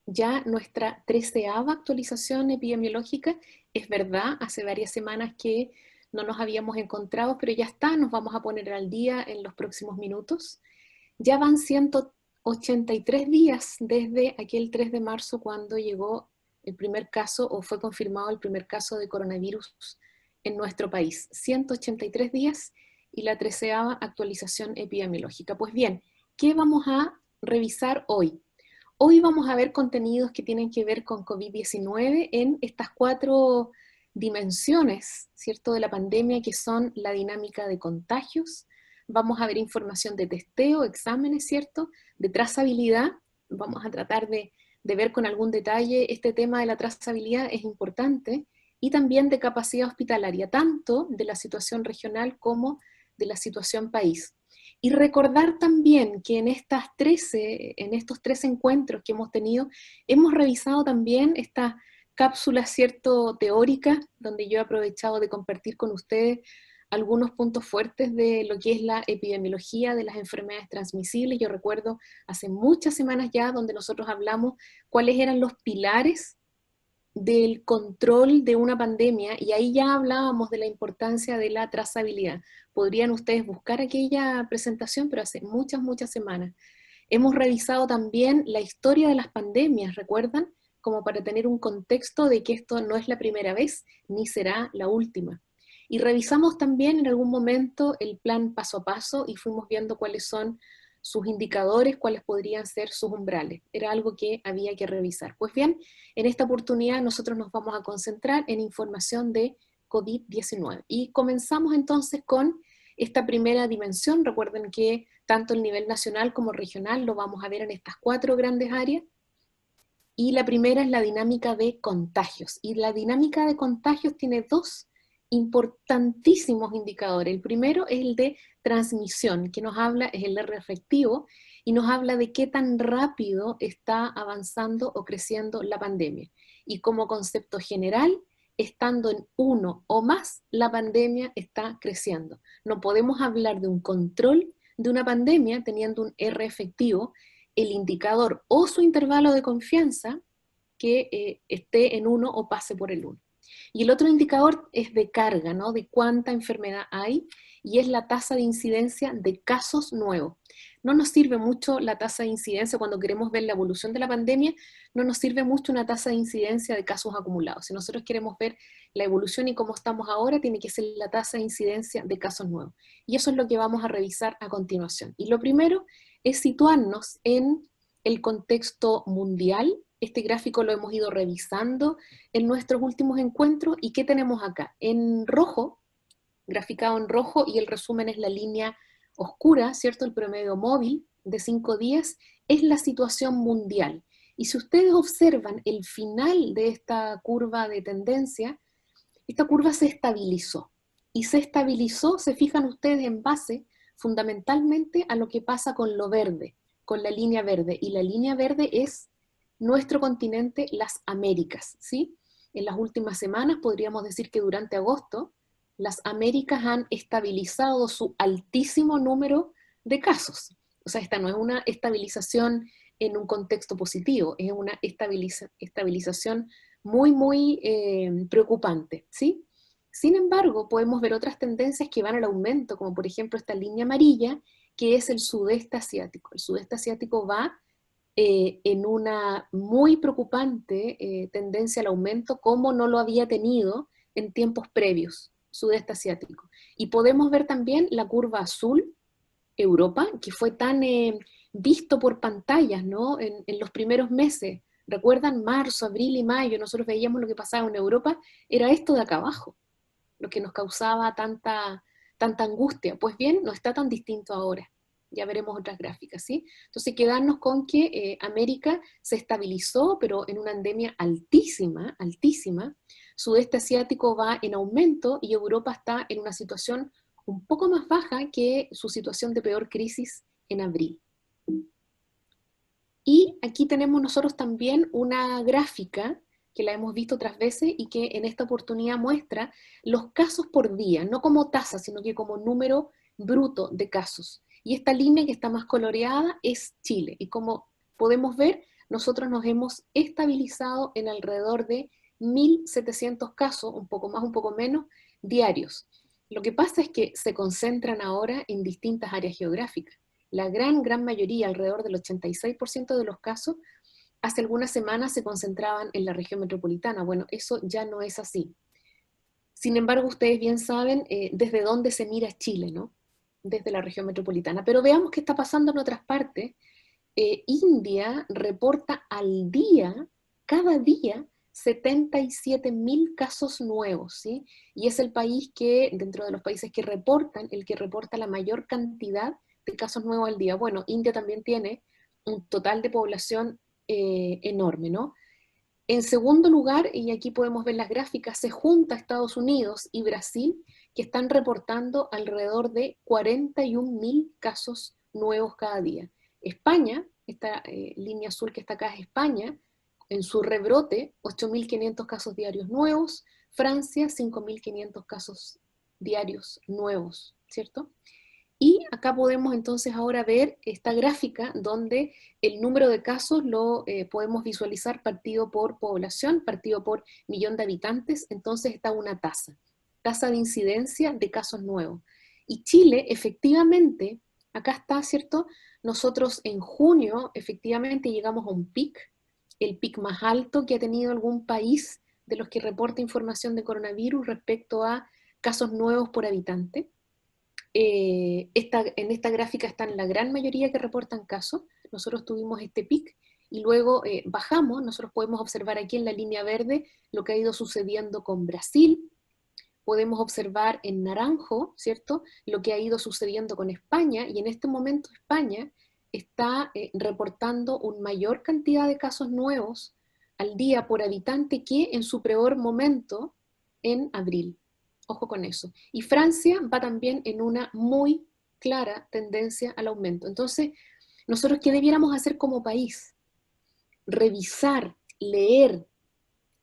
ya nuestra 13ª actualización epidemiológica. Es verdad, hace varias semanas que no nos habíamos encontrado, pero ya está, nos vamos a poner al día en los próximos minutos. Ya van 183 días desde aquel 3 de marzo cuando llegó el primer caso o fue confirmado el primer caso de coronavirus en nuestro país. 183 días y la 13ª actualización epidemiológica. Pues bien, ¿qué vamos a revisar hoy? Hoy vamos a ver contenidos que tienen que ver con COVID-19 en estas 4 dimensiones, ¿cierto?, de la pandemia, que son la dinámica de contagios. Vamos a ver información de testeo, exámenes, ¿cierto?, de trazabilidad. Vamos a tratar de ver con algún detalle este tema de la trazabilidad, es importante, y también de capacidad hospitalaria, tanto de la situación regional como de la situación país. Y recordar también que en estos 13 encuentros que hemos tenido, hemos revisado también esta cápsula, cierto, teórica, donde yo he aprovechado de compartir con ustedes algunos puntos fuertes de lo que es la epidemiología de las enfermedades transmisibles. Yo recuerdo hace muchas semanas ya donde nosotros hablamos cuáles eran los pilares del control de una pandemia, y ahí ya hablábamos de la importancia de la trazabilidad. Podrían ustedes buscar aquella presentación, pero hace muchas, muchas semanas. Hemos revisado también la historia de las pandemias, ¿recuerdan? Como para tener un contexto de que esto no es la primera vez, ni será la última. Y revisamos también en algún momento el plan paso a paso y fuimos viendo cuáles son sus indicadores, cuáles podrían ser sus umbrales. Era algo que había que revisar. Pues bien, en esta oportunidad nosotros nos vamos a concentrar en información de COVID-19. Y comenzamos entonces con esta primera dimensión. Recuerden que tanto el nivel nacional como regional lo vamos a ver en estas 4 grandes áreas. Y la primera es la dinámica de contagios. Y la dinámica de contagios tiene 2 importantísimos indicadores. El primero es el de transmisión, que nos habla, es el R efectivo, y nos habla de qué tan rápido está avanzando o creciendo la pandemia. Y como concepto general, estando en 1 o más, la pandemia está creciendo. No podemos hablar de un control de una pandemia teniendo un R efectivo, el indicador o su intervalo de confianza que esté en 1 o pase por el 1. Y el otro indicador es de carga, ¿no?, de cuánta enfermedad hay, y es la tasa de incidencia de casos nuevos. No nos sirve mucho la tasa de incidencia cuando queremos ver la evolución de la pandemia, no nos sirve mucho una tasa de incidencia de casos acumulados. Si nosotros queremos ver la evolución y cómo estamos ahora, tiene que ser la tasa de incidencia de casos nuevos. Y eso es lo que vamos a revisar a continuación. Y lo primero es situarnos en el contexto mundial. Este gráfico lo hemos ido revisando en nuestros últimos encuentros. ¿Y qué tenemos acá? En rojo, graficado en rojo, y el resumen es la línea oscura, ¿cierto? El promedio móvil de 5 días es la situación mundial. Y si ustedes observan el final de esta curva de tendencia, esta curva se estabilizó. Y se estabilizó, se fijan ustedes, en base fundamentalmente a lo que pasa con lo verde, con la línea verde. Y la línea verde es nuestro continente, las Américas, ¿sí? En las últimas semanas, podríamos decir que durante agosto, las Américas han estabilizado su altísimo número de casos. O sea, esta no es una estabilización en un contexto positivo, es una estabilización muy, muy preocupante, ¿sí? Sin embargo, podemos ver otras tendencias que van al aumento, como por ejemplo esta línea amarilla, que es el sudeste asiático. El sudeste asiático va en una muy preocupante tendencia al aumento, como no lo había tenido en tiempos previos, sudeste asiático. Y podemos ver también la curva azul, Europa, que fue tan visto por pantallas, ¿no?, en los primeros meses. ¿Recuerdan? Marzo, abril y mayo, nosotros veíamos lo que pasaba en Europa, era esto de acá abajo, lo que nos causaba tanta angustia. Pues bien, no está tan distinto ahora. Ya veremos otras gráficas, ¿sí? Entonces, quedarnos con que América se estabilizó, pero en una endemia altísima, altísima. Sudeste asiático va en aumento y Europa está en una situación un poco más baja que su situación de peor crisis en abril. Y aquí tenemos nosotros también una gráfica que la hemos visto otras veces y que en esta oportunidad muestra los casos por día, no como tasa, sino que como número bruto de casos. Y esta línea que está más coloreada es Chile. Y como podemos ver, nosotros nos hemos estabilizado en alrededor de 1.700 casos, un poco más, un poco menos, diarios. Lo que pasa es que se concentran ahora en distintas áreas geográficas. La gran mayoría, alrededor del 86% de los casos, hace algunas semanas se concentraban en la región metropolitana. Bueno, eso ya no es así. Sin embargo, ustedes bien saben desde dónde se mira Chile, ¿no? Desde la región metropolitana. Pero veamos qué está pasando en otras partes. India reporta al día, cada día, 77.000 casos nuevos, ¿sí? Y es el país que, dentro de los países que reportan, el que reporta la mayor cantidad de casos nuevos al día. Bueno, India también tiene un total de población enorme, ¿no? En segundo lugar, y aquí podemos ver las gráficas, se junta Estados Unidos y Brasil, que están reportando alrededor de 41.000 casos nuevos cada día. España, esta línea azul que está acá es España, en su rebrote, 8.500 casos diarios nuevos, Francia, 5.500 casos diarios nuevos, ¿cierto? Y acá podemos entonces ahora ver esta gráfica donde el número de casos lo podemos visualizar partido por población, partido por millón de habitantes, entonces está una tasa de incidencia de casos nuevos. Y Chile, efectivamente, acá está, ¿cierto? Nosotros en junio, efectivamente, llegamos a un pic, el pic más alto que ha tenido algún país de los que reporta información de coronavirus respecto a casos nuevos por habitante. En esta gráfica están la gran mayoría que reportan casos. Nosotros tuvimos este pic y luego bajamos. Nosotros podemos observar aquí en la línea verde lo que ha ido sucediendo con Brasil. Podemos observar en naranjo, ¿cierto?, lo que ha ido sucediendo con España, y en este momento España está reportando una mayor cantidad de casos nuevos al día por habitante que en su peor momento en abril. Ojo con eso. Y Francia va también en una muy clara tendencia al aumento. Entonces, ¿nosotros qué debiéramos hacer como país? Revisar, leer,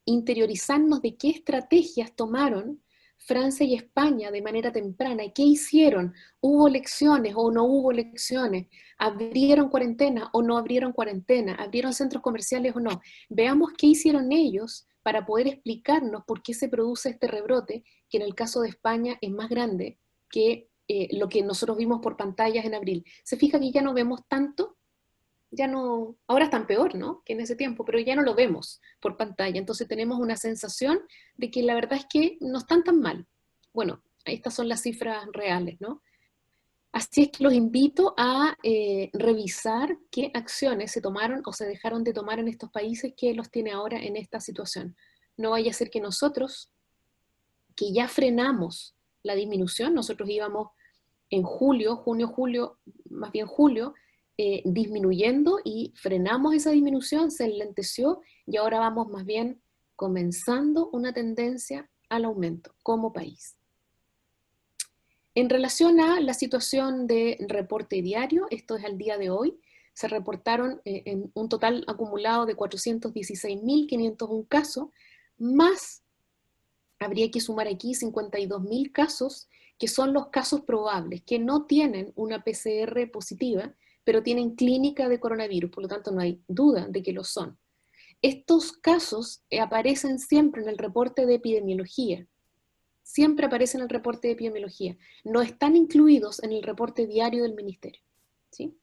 interiorizarnos de qué estrategias tomaron Francia y España de manera temprana y qué hicieron. ¿Hubo elecciones o no hubo elecciones? ¿Abrieron cuarentena o no abrieron cuarentena? ¿Abrieron centros comerciales o no? Veamos qué hicieron ellos para poder explicarnos por qué se produce este rebrote, que en el caso de España es más grande que lo que nosotros vimos por pantallas en abril. ¿Se fija que ya no vemos tanto? Ya no, ahora están peor, ¿no?, que en ese tiempo, pero ya no lo vemos por pantalla, entonces tenemos una sensación de que la verdad es que no están tan mal. Bueno, estas son las cifras reales, ¿no? Así es que los invito a revisar qué acciones se tomaron o se dejaron de tomar en estos países que los tiene ahora en esta situación. No vaya a ser que nosotros, que ya frenamos la disminución, nosotros íbamos en julio, junio, julio, más bien julio, disminuyendo y frenamos esa disminución, se enlenteció y ahora vamos más bien comenzando una tendencia al aumento como país. En relación a la situación de reporte diario, esto es al día de hoy, se reportaron en un total acumulado de 416.501 casos, más habría que sumar aquí 52.000 casos, que son los casos probables, que no tienen una PCR positiva, pero tienen clínica de coronavirus, por lo tanto no hay duda de que lo son. Estos casos aparecen siempre en el reporte de epidemiología, siempre aparecen en el reporte de epidemiología, no están incluidos en el reporte diario del ministerio, ¿sí?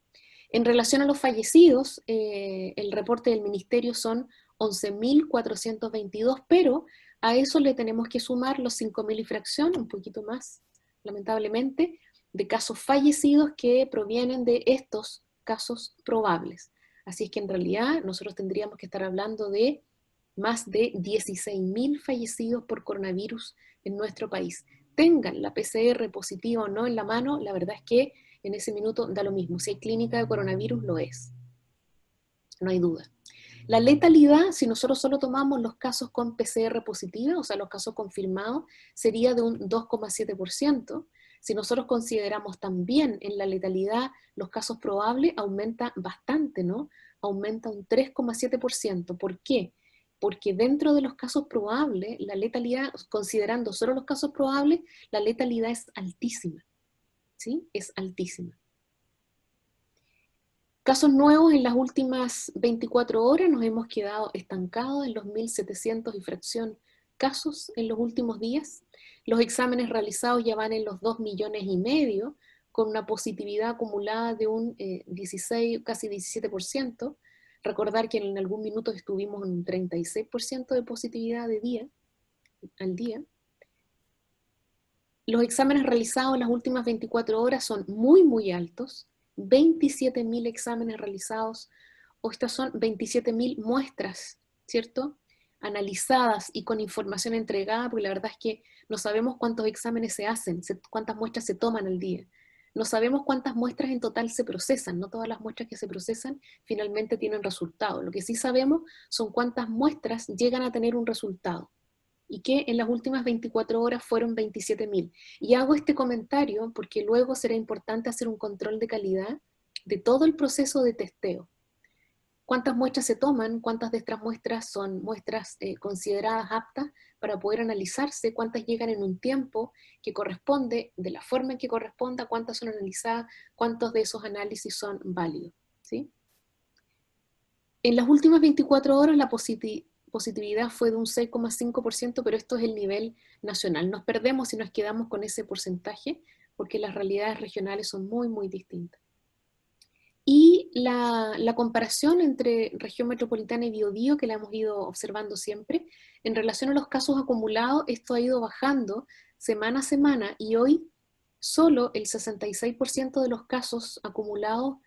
En relación a los fallecidos, el reporte del ministerio son 11.422, pero a eso le tenemos que sumar los 5.000 y fracción, un poquito más, lamentablemente, de casos fallecidos que provienen de estos casos probables. Así es que en realidad nosotros tendríamos que estar hablando de más de 16.000 fallecidos por coronavirus en nuestro país. Tengan la PCR positiva o no en la mano, la verdad es que en ese minuto da lo mismo. Si hay clínica de coronavirus, lo es. No hay duda. La letalidad, si nosotros solo tomamos los casos con PCR positiva, o sea, los casos confirmados, sería de un 2,7%. Si nosotros consideramos también en la letalidad los casos probables, aumenta bastante, ¿no? Aumenta un 3,7%. ¿Por qué? Porque dentro de los casos probables, la letalidad, considerando solo los casos probables, la letalidad es altísima, ¿sí? Es altísima. Casos nuevos en las últimas 24 horas nos hemos quedado estancados en los 1.700 y fracción casos en los últimos días. Los exámenes realizados ya van en los 2,5 millones, con una positividad acumulada de un 16, casi 17%. Recordar que en algún minuto estuvimos en un 36% de positividad al día. Los exámenes realizados en las últimas 24 horas son muy, muy altos. 27.000 exámenes realizados, o estas son 27.000 muestras, ¿cierto? Analizadas y con información entregada, porque la verdad es que no sabemos cuántos exámenes se hacen, cuántas muestras se toman al día. No sabemos cuántas muestras en total se procesan, no todas las muestras que se procesan finalmente tienen resultado. Lo que sí sabemos son cuántas muestras llegan a tener un resultado, y que en las últimas 24 horas fueron 27.000. Y hago este comentario porque luego será importante hacer un control de calidad de todo el proceso de testeo. ¿Cuántas muestras se toman? ¿Cuántas de estas muestras son muestras consideradas aptas para poder analizarse? ¿Cuántas llegan en un tiempo que corresponde, de la forma en que corresponda? ¿Cuántas son analizadas? ¿Cuántos de esos análisis son válidos? ¿Sí? En las últimas 24 horas la positividad fue de un 6,5%, pero esto es el nivel nacional. Nos perdemos si nos quedamos con ese porcentaje, porque las realidades regionales son muy, muy distintas. Y la comparación entre región metropolitana y Biobío, que la hemos ido observando siempre, en relación a los casos acumulados, esto ha ido bajando semana a semana, y hoy solo el 66% de los casos acumulados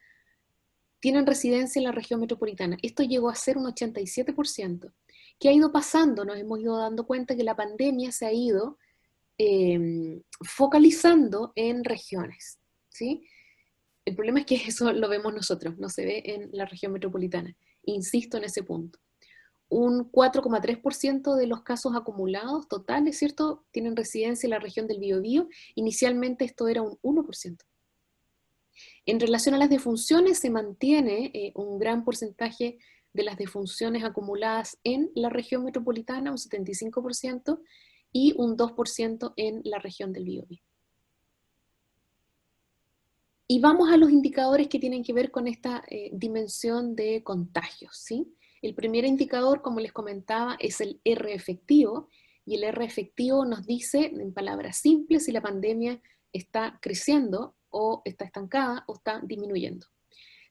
tienen residencia en la región metropolitana. Esto llegó a ser un 87%. ¿Qué ha ido pasando? Nos hemos ido dando cuenta que la pandemia se ha ido focalizando en regiones, ¿sí? El problema es que eso lo vemos nosotros, no se ve en la región metropolitana. Insisto en ese punto. Un 4,3% de los casos acumulados totales, ¿cierto?, tienen residencia en la región del Biobío. Inicialmente esto era un 1%. En relación a las defunciones, se mantiene un gran porcentaje de las defunciones acumuladas en la región metropolitana, un 75%, y un 2% en la región del Biobío. Y vamos a los indicadores que tienen que ver con esta dimensión de contagios, ¿sí? El primer indicador, como les comentaba, es el R efectivo, y el R efectivo nos dice, en palabras simples, si la pandemia está creciendo, o está estancada, o está disminuyendo.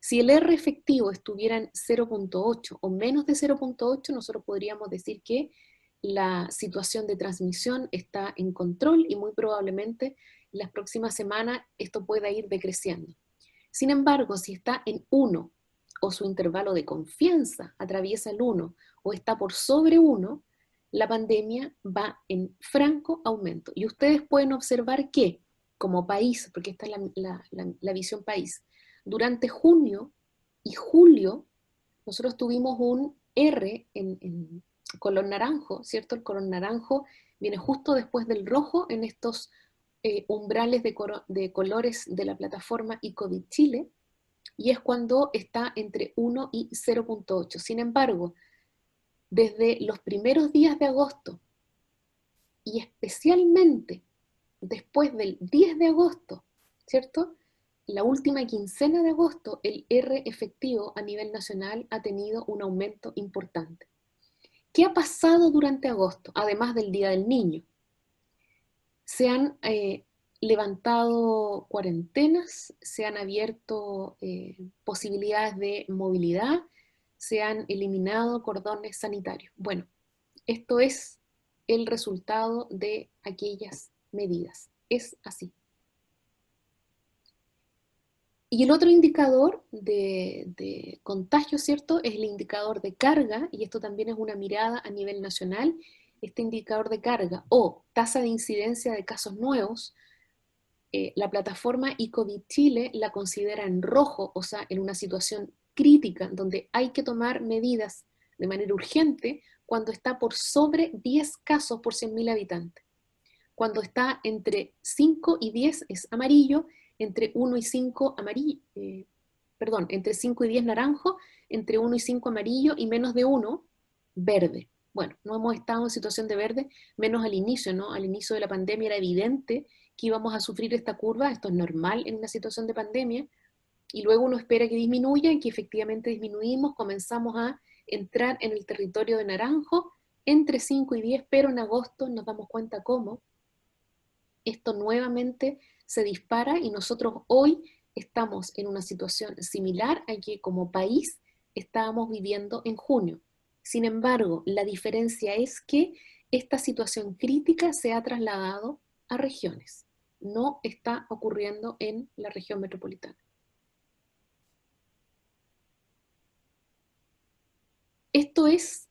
Si el R efectivo estuviera en 0,8 o menos de 0,8, nosotros podríamos decir que la situación de transmisión está en control, y muy probablemente las próximas semanas esto pueda ir decreciendo. Sin embargo, si está en 1, o su intervalo de confianza atraviesa el 1, o está por sobre 1, la pandemia va en franco aumento. Y ustedes pueden observar que, como país, porque esta es la visión país, durante junio y julio, nosotros tuvimos un R en color naranjo, ¿cierto? El color naranjo viene justo después del rojo en estos umbrales de colores de la plataforma eCovid Chile, y es cuando está entre 1 y 0,8. Sin embargo, desde los primeros días de agosto, y especialmente después del 10 de agosto, ¿cierto?, la última quincena de agosto, el R efectivo a nivel nacional ha tenido un aumento importante. ¿Qué ha pasado durante agosto, además del Día del Niño? Se han levantado cuarentenas, se han abierto posibilidades de movilidad, se han eliminado cordones sanitarios. Bueno, esto es el resultado de aquellas medidas. Es así. Y el otro indicador de contagio, ¿cierto?, es el indicador de carga, y esto también es una mirada a nivel nacional. Este indicador de carga o tasa de incidencia de casos nuevos, la plataforma eCovid Chile la considera en rojo, o sea, en una situación crítica, donde hay que tomar medidas de manera urgente cuando está por sobre 10 casos por 100.000 habitantes. Cuando está entre 5 y 10 es amarillo, entre 1 y 5 amarillo, entre 5 y 10 naranjo, entre 1 y 5 amarillo, y menos de 1 verde. Bueno, no hemos estado en situación de verde, menos al inicio, ¿no? Al inicio de la pandemia era evidente que íbamos a sufrir esta curva, esto es normal en una situación de pandemia, y luego uno espera que disminuya, y que efectivamente disminuimos, comenzamos a entrar en el territorio de naranjo entre 5 y 10, pero en agosto nos damos cuenta cómo esto nuevamente se dispara, y nosotros hoy estamos en una situación similar a que como país estábamos viviendo en junio. Sin embargo, la diferencia es que esta situación crítica se ha trasladado a regiones. No está ocurriendo en la región metropolitana. Esto es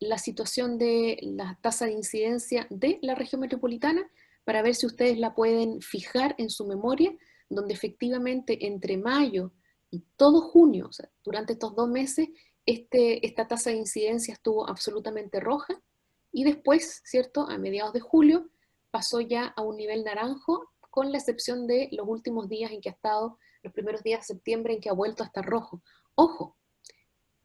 la situación de la tasa de incidencia de la región metropolitana, para ver si ustedes la pueden fijar en su memoria, donde efectivamente entre mayo y todo junio, o sea, durante estos 2 meses, esta tasa de incidencia estuvo absolutamente roja, y después, ¿cierto?, a mediados de julio, pasó ya a un nivel naranjo, con la excepción de los últimos días en que ha estado, los primeros días de septiembre en que ha vuelto a estar rojo. Ojo,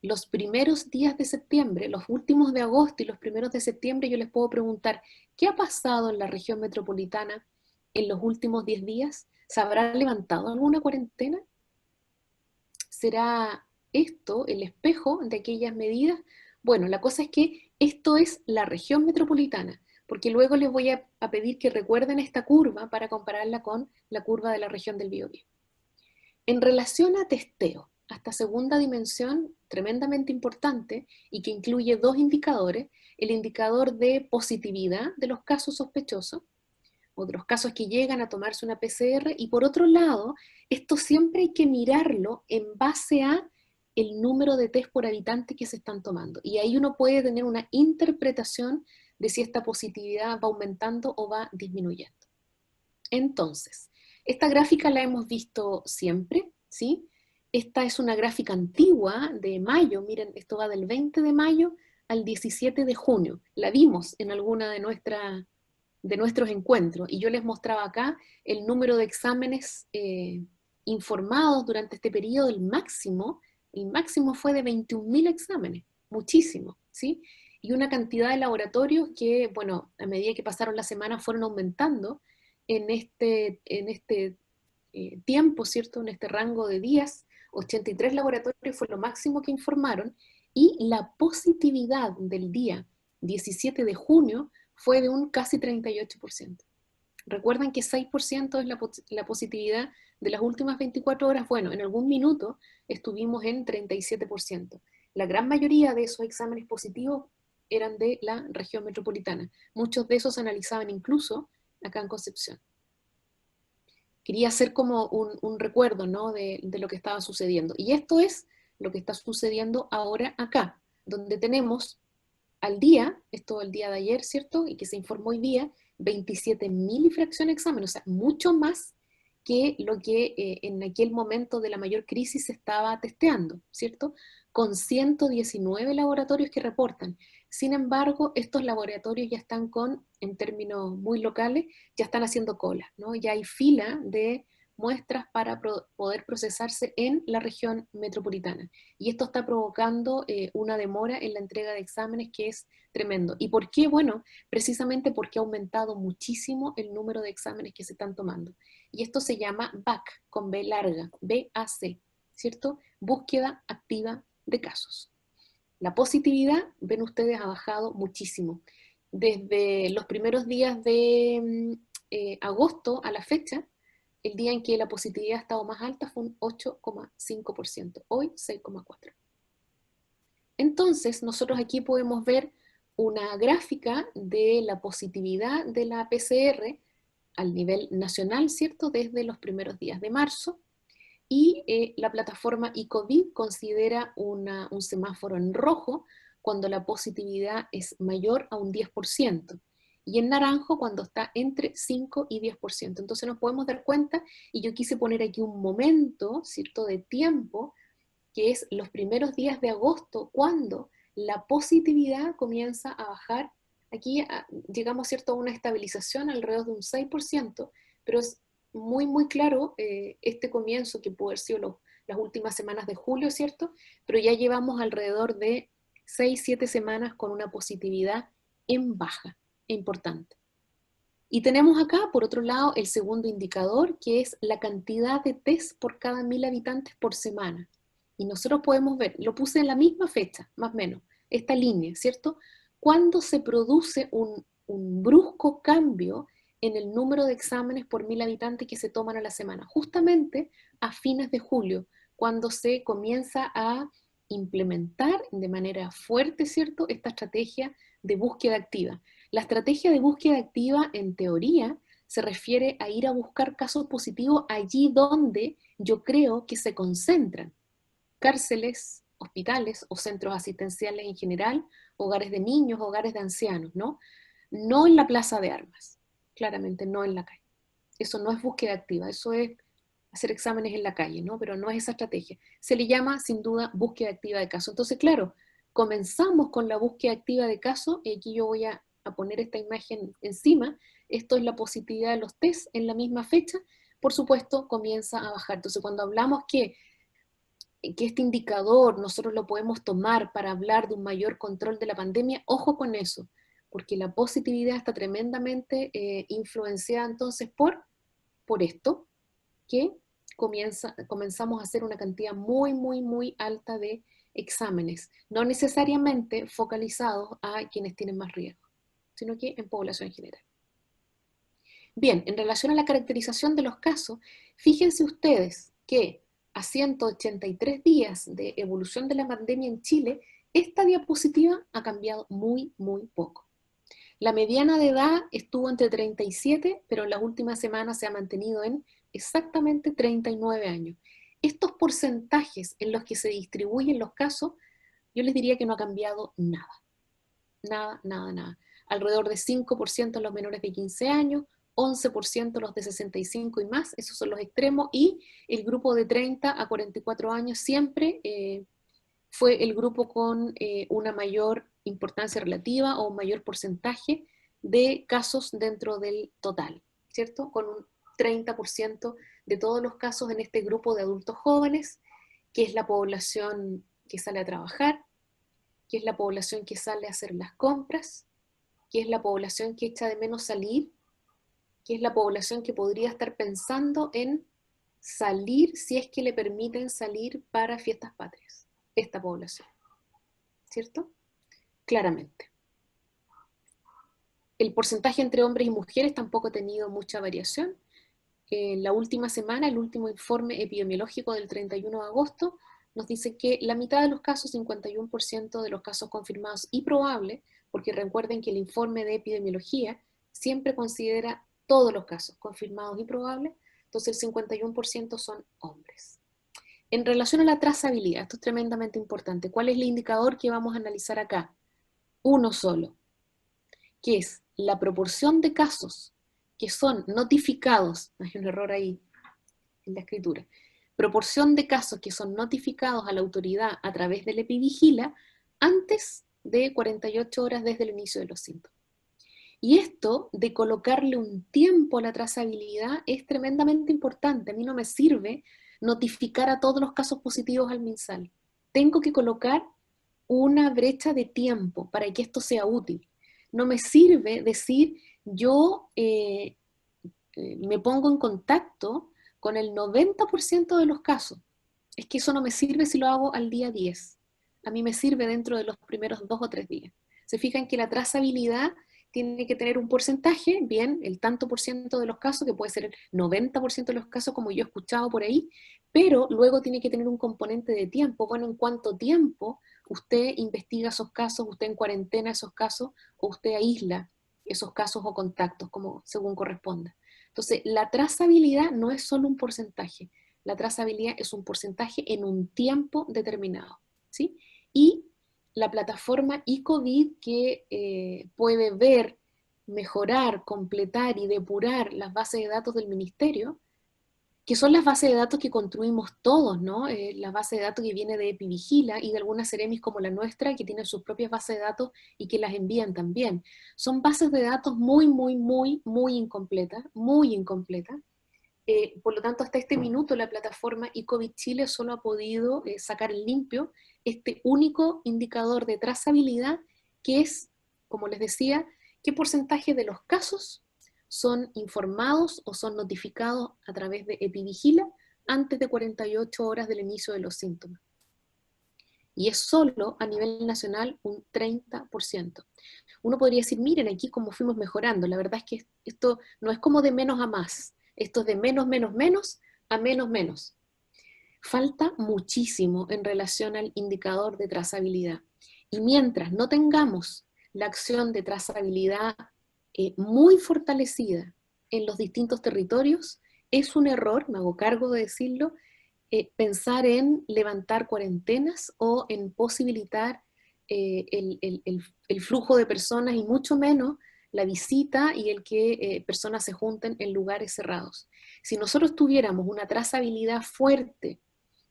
los primeros días de septiembre, los últimos de agosto y los primeros de septiembre, yo les puedo preguntar, ¿qué ha pasado en la región metropolitana en los últimos 10 días? ¿Se habrá levantado alguna cuarentena? ¿Será esto el espejo de aquellas medidas? Bueno, la cosa es que esto es la región metropolitana, porque luego les voy a pedir que recuerden esta curva para compararla con la curva de la región del Biobío. En relación a testeo, esta segunda dimensión tremendamente importante y que incluye 2 indicadores, el indicador de positividad de los casos sospechosos, o de los casos que llegan a tomarse una PCR, y por otro lado, esto siempre hay que mirarlo en base a el número de test por habitante que se están tomando. Y ahí uno puede tener una interpretación de si esta positividad va aumentando o va disminuyendo. Entonces, esta gráfica la hemos visto siempre, ¿sí? Esta es una gráfica antigua de mayo, miren, esto va del 20 de mayo al 17 de junio. La vimos en alguna de nuestros encuentros, y yo les mostraba acá el número de exámenes informados durante este periodo. El máximo fue de 21.000 exámenes, muchísimo, ¿sí? Y una cantidad de laboratorios que, bueno, a medida que pasaron las semanas fueron aumentando en este tiempo, ¿cierto? En este rango de días. 83 laboratorios fue lo máximo que informaron, y la positividad del día 17 de junio fue de un casi 38%. Recuerdan que 6% es la positividad de las últimas 24 horas. Bueno, en algún minuto estuvimos en 37%. La gran mayoría de esos exámenes positivos eran de la región metropolitana. Muchos de esos se analizaban incluso acá en Concepción. Quería hacer como un recuerdo, ¿no?, de lo que estaba sucediendo. Y esto es lo que está sucediendo ahora acá, donde tenemos al día, esto el día de ayer, ¿cierto?, y que se informó hoy día, 27.000 y fracción de exámenes, o sea, mucho más que lo que en aquel momento de la mayor crisis se estaba testeando, ¿cierto?, con 119 laboratorios que reportan. Sin embargo, estos laboratorios ya están en términos muy locales, ya están haciendo cola, ¿no? Ya hay fila de muestras para poder procesarse en la región metropolitana. Y esto está provocando una demora en la entrega de exámenes que es tremendo. ¿Y por qué? Bueno, precisamente porque ha aumentado muchísimo el número de exámenes que se están tomando. Y esto se llama BAC, con B larga, BAC, ¿cierto? Búsqueda activa de casos. La positividad, ven ustedes, ha bajado muchísimo. Desde los primeros días de agosto a la fecha, el día en que la positividad ha estado más alta fue un 8,5%, hoy 6,4%. Entonces, nosotros aquí podemos ver una gráfica de la positividad de la PCR al nivel nacional, ¿cierto?, desde los primeros días de marzo, y la plataforma eCovid considera un semáforo en rojo cuando la positividad es mayor a un 10%, y en naranjo cuando está entre 5 y 10%. Entonces nos podemos dar cuenta, y yo quise poner aquí un momento, ¿cierto?, de tiempo, que es los primeros días de agosto, cuando la positividad comienza a bajar. Aquí llegamos, ¿cierto?, a una estabilización alrededor de un 6%, pero es muy, muy claro este comienzo, que puede haber sido las últimas semanas de julio, ¿cierto? Pero ya llevamos alrededor de 6, 7 semanas con una positividad en baja, importante. Y tenemos acá, por otro lado, el segundo indicador, que es la cantidad de test por cada 1000 habitantes por semana. Y nosotros podemos ver, lo puse en la misma fecha, más o menos, esta línea, ¿cierto? Cuando se produce un brusco cambio en el número de exámenes por 1000 habitantes que se toman a la semana, justamente a fines de julio, cuando se comienza a implementar de manera fuerte, ¿cierto?, esta estrategia de búsqueda activa. La estrategia de búsqueda activa, en teoría, se refiere a ir a buscar casos positivos allí donde yo creo que se concentran: cárceles, hospitales o centros asistenciales en general, hogares de niños, hogares de ancianos, ¿no? No en la plaza de armas, claramente no en la calle. Eso no es búsqueda activa, eso es hacer exámenes en la calle, ¿no? Pero no es esa estrategia. Se le llama, sin duda, búsqueda activa de casos. Entonces, claro, comenzamos con la búsqueda activa de casos, y aquí yo voy a poner esta imagen encima. Esto es la positividad de los test en la misma fecha. Por supuesto, comienza a bajar. Entonces, cuando hablamos que este indicador nosotros lo podemos tomar para hablar de un mayor control de la pandemia, ojo con eso, porque la positividad está tremendamente influenciada entonces por esto, que comenzamos a hacer una cantidad muy, muy, muy alta de exámenes, no necesariamente focalizados a quienes tienen más riesgo, sino que en población en general. Bien, en relación a la caracterización de los casos, fíjense ustedes que a 183 días de evolución de la pandemia en Chile, esta diapositiva ha cambiado muy, muy poco. La mediana de edad estuvo entre 37, pero en las últimas semanas se ha mantenido en exactamente 39 años. Estos porcentajes en los que se distribuyen los casos, yo les diría que no ha cambiado nada. Nada, nada, nada. Alrededor de 5% los menores de 15 años, 11% los de 65 y más, esos son los extremos, y el grupo de 30 a 44 años siempre fue el grupo con una mayor importancia relativa o un mayor porcentaje de casos dentro del total, ¿cierto? Con un 30% de todos los casos en este grupo de adultos jóvenes, que es la población que sale a trabajar, que es la población que sale a hacer las compras, que es la población que echa de menos salir, que es la población que podría estar pensando en salir si es que le permiten salir para fiestas patrias. Esta población, ¿cierto? Claramente. El porcentaje entre hombres y mujeres tampoco ha tenido mucha variación. En la última semana, el último informe epidemiológico del 31 de agosto, nos dice que la mitad de los casos, 51% de los casos confirmados y probables, porque recuerden que el informe de epidemiología siempre considera todos los casos confirmados y probables, entonces el 51% son hombres. En relación a la trazabilidad, esto es tremendamente importante. ¿Cuál es el indicador que vamos a analizar acá? Uno solo, que es la proporción de casos que son notificados, hay un error ahí en la escritura, proporción de casos que son notificados a la autoridad a través del EpiVigila antes de 48 horas desde el inicio de los síntomas. Y esto de colocarle un tiempo a la trazabilidad es tremendamente importante. A mí no me sirve notificar a todos los casos positivos al MinSal. Tengo que colocar una brecha de tiempo para que esto sea útil. No me sirve decir yo me pongo en contacto con el 90% de los casos. Es que eso no me sirve si lo hago al día 10. A mí me sirve dentro de los primeros 2 o 3 días. Se fijan que la trazabilidad tiene que tener un porcentaje, bien, el tanto por ciento de los casos, que puede ser el 90% de los casos, como yo he escuchado por ahí, pero luego tiene que tener un componente de tiempo. Bueno, ¿en cuánto tiempo usted investiga esos casos, usted en cuarentena esos casos, o usted aísla esos casos o contactos, como según corresponda? Entonces, la trazabilidad no es solo un porcentaje, la trazabilidad es un porcentaje en un tiempo determinado, ¿sí? Y la plataforma eCovid, que puede ver, mejorar, completar y depurar las bases de datos del ministerio, que son las bases de datos que construimos todos, ¿no? La base de datos que viene de EpiVigila y de algunas Ceremis como la nuestra, que tienen sus propias bases de datos y que las envían también. Son bases de datos muy, muy, muy, muy incompletas, muy incompletas. Por lo tanto, hasta este minuto la plataforma eCovid Chile solo ha podido sacar en limpio este único indicador de trazabilidad, que es, como les decía, qué porcentaje de los casos son informados o son notificados a través de Epivigila antes de 48 horas del inicio de los síntomas. Y es solo a nivel nacional un 30%. Uno podría decir, miren aquí cómo fuimos mejorando. La verdad es que esto no es como de menos a más. Esto es de menos, menos, menos a menos, menos. Falta muchísimo en relación al indicador de trazabilidad. Y mientras no tengamos la acción de trazabilidad muy fortalecida en los distintos territorios, es un error, me hago cargo de decirlo, pensar en levantar cuarentenas o en posibilitar el flujo de personas y mucho menos la visita y el que personas se junten en lugares cerrados. Si nosotros tuviéramos una trazabilidad fuerte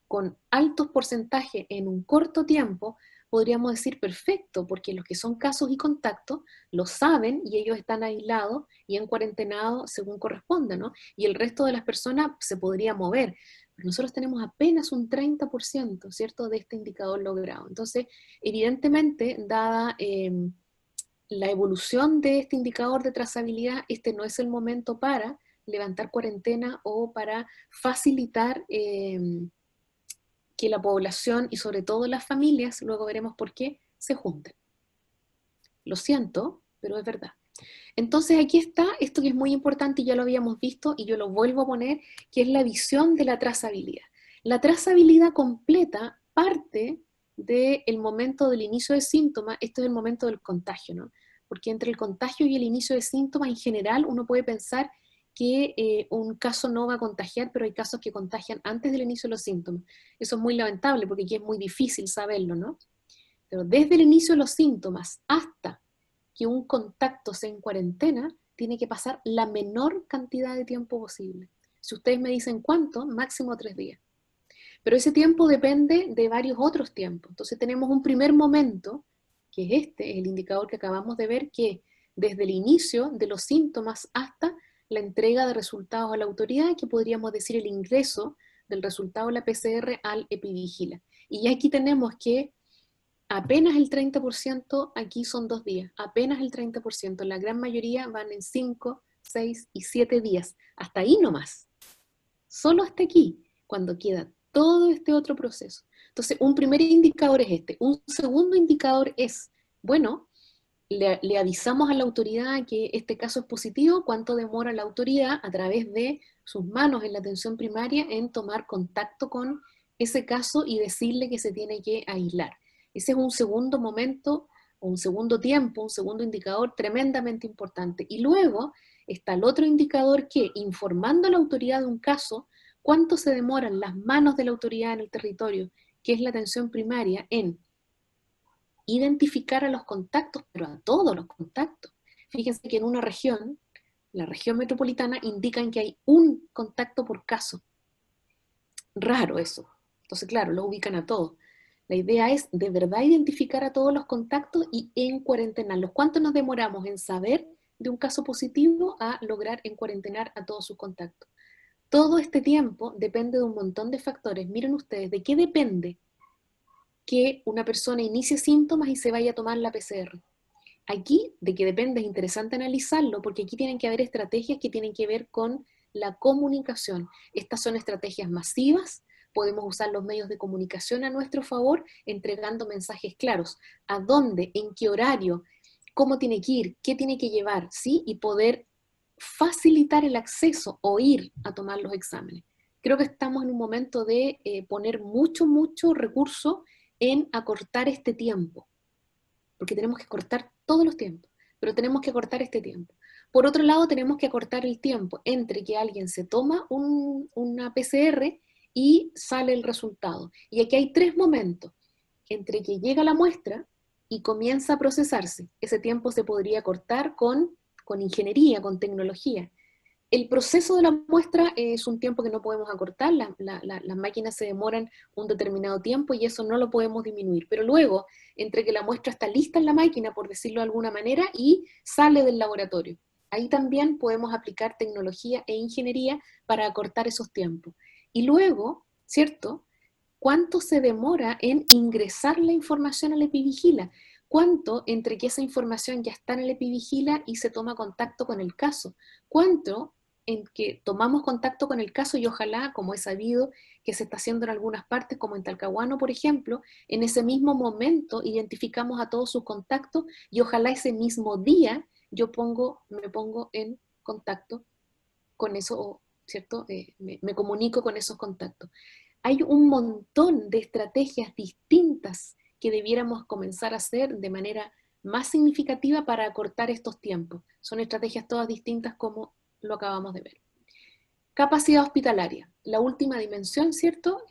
con altos porcentajes en un corto tiempo, podríamos decir perfecto, porque los que son casos y contactos lo saben y ellos están aislados y en cuarentenado según corresponde, ¿no? Y el resto de las personas se podría mover. Pero nosotros tenemos apenas un 30%, ¿cierto?, de este indicador logrado. Entonces, evidentemente, dada la evolución de este indicador de trazabilidad, este no es el momento para levantar cuarentena o para facilitar que la población y sobre todo las familias, luego veremos por qué, se junten. Lo siento, pero es verdad. Entonces aquí está esto que es muy importante y ya lo habíamos visto y yo lo vuelvo a poner, que es la visión de la trazabilidad. La trazabilidad completa parte del momento del inicio de síntomas, esto es el momento del contagio, ¿no? Porque entre el contagio y el inicio de síntomas, en general, uno puede pensar que un caso no va a contagiar, pero hay casos que contagian antes del inicio de los síntomas. Eso es muy lamentable porque aquí es muy difícil saberlo, ¿no? Pero desde el inicio de los síntomas hasta que un contacto sea en cuarentena, tiene que pasar la menor cantidad de tiempo posible. Si ustedes me dicen cuánto, máximo 3 días. Pero ese tiempo depende de varios otros tiempos. Entonces tenemos un primer momento, que es el indicador que acabamos de ver, que desde el inicio de los síntomas hasta la entrega de resultados a la autoridad, que podríamos decir el ingreso del resultado de la PCR al Epivigila. Y aquí tenemos que apenas el 30% aquí son 2 días, apenas el 30%, la gran mayoría van en 5, 6 y 7 días, hasta ahí nomás, solo hasta aquí, cuando queda todo este otro proceso. Entonces, un primer indicador es este, un segundo indicador es, bueno, le avisamos a la autoridad que este caso es positivo, cuánto demora la autoridad a través de sus manos en la atención primaria en tomar contacto con ese caso y decirle que se tiene que aislar. Ese es un segundo momento, un segundo tiempo, un segundo indicador tremendamente importante. Y luego está el otro indicador que, informando a la autoridad de un caso, cuánto se demoran las manos de la autoridad en el territorio, que es la atención primaria, en identificar a los contactos, pero a todos los contactos. Fíjense que en una región, la región metropolitana, indican que hay un contacto por caso. Raro eso. Entonces, claro, lo ubican a todos. La idea es de verdad identificar a todos los contactos y en cuarentenarlos. ¿Cuánto nos demoramos en saber de un caso positivo a lograr en cuarentenar a todos sus contactos? Todo este tiempo depende de un montón de factores. Miren ustedes, ¿de qué depende que una persona inicie síntomas y se vaya a tomar la PCR? Aquí, de que depende, es interesante analizarlo, porque aquí tienen que haber estrategias que tienen que ver con la comunicación. Estas son estrategias masivas, podemos usar los medios de comunicación a nuestro favor, entregando mensajes claros, a dónde, en qué horario, cómo tiene que ir, qué tiene que llevar, ¿sí? Y poder facilitar el acceso o ir a tomar los exámenes. Creo que estamos en un momento de poner mucho, mucho recurso en acortar este tiempo, porque tenemos que cortar todos los tiempos, pero tenemos que cortar este tiempo. Por otro lado, tenemos que acortar el tiempo entre que alguien se toma una PCR y sale el resultado. Y aquí hay 3 momentos, entre que llega la muestra y comienza a procesarse. Ese tiempo se podría cortar con ingeniería, con tecnología. El proceso de la muestra es un tiempo que no podemos acortar, las máquinas se demoran un determinado tiempo y eso no lo podemos disminuir, pero luego, entre que la muestra está lista en la máquina, por decirlo de alguna manera, y sale del laboratorio, ahí también podemos aplicar tecnología e ingeniería para acortar esos tiempos. Y luego, ¿cierto?, ¿cuánto se demora en ingresar la información al Epivigila? ¿Cuánto entre que esa información ya está en el EpiVigila y se toma contacto con el caso? ¿Cuánto en que tomamos contacto con el caso y ojalá, como he sabido que se está haciendo en algunas partes, como en Talcahuano, por ejemplo, en ese mismo momento identificamos a todos sus contactos y ojalá ese mismo día yo me pongo en contacto con eso, ¿cierto? Me comunico con esos contactos. Hay un montón de estrategias distintas que debiéramos comenzar a hacer de manera más significativa para acortar estos tiempos. Son estrategias todas distintas como lo acabamos de ver. Capacidad hospitalaria, la última dimensión, ¿cierto?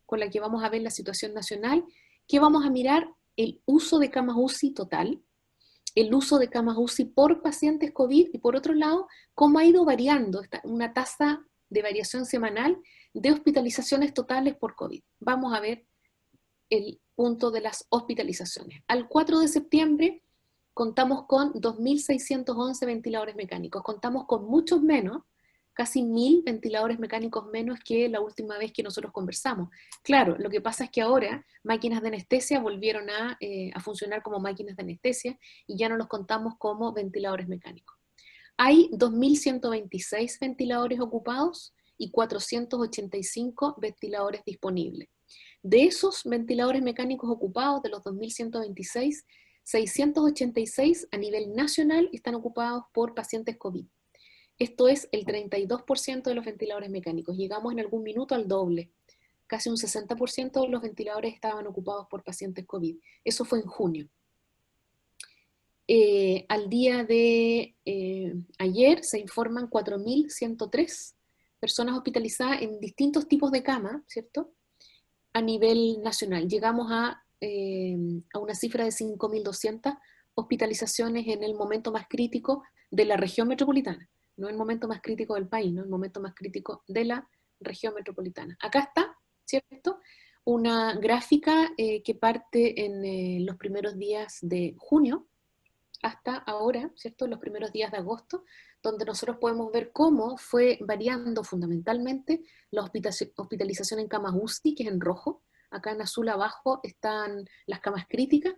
Con la que vamos a ver la situación nacional, que vamos a mirar el uso de camas UCI total, el uso de camas UCI por pacientes COVID y por otro lado, cómo ha ido variando una tasa de variación semanal de hospitalizaciones totales por COVID. Vamos a ver el punto de las hospitalizaciones. Al 4 de septiembre contamos con 2.611 ventiladores mecánicos, contamos con muchos menos, casi 1.000 ventiladores mecánicos menos que la última vez que nosotros conversamos. Claro, lo que pasa es que ahora máquinas de anestesia volvieron a funcionar como máquinas de anestesia y ya no los contamos como ventiladores mecánicos. Hay 2.126 ventiladores ocupados y 485 ventiladores disponibles. De esos ventiladores mecánicos ocupados, de los 2.126, 686 a nivel nacional están ocupados por pacientes COVID. Esto es el 32% de los ventiladores mecánicos. Llegamos en algún minuto al doble. Casi un 60% de los ventiladores estaban ocupados por pacientes COVID. Eso fue en junio. Al día de ayer se informan 4.103 personas hospitalizadas en distintos tipos de cama, ¿cierto? A nivel nacional. Llegamos a una cifra de 5.200 hospitalizaciones en el momento más crítico de la región metropolitana. No el momento más crítico del país, no el momento más crítico de la región metropolitana. Acá está, ¿cierto? Una gráfica que parte en los primeros días de junio, hasta ahora, ¿cierto? Los primeros días de agosto, donde nosotros podemos ver cómo fue variando fundamentalmente la hospitalización en camas UCI, que es en rojo. Acá en azul abajo están las camas críticas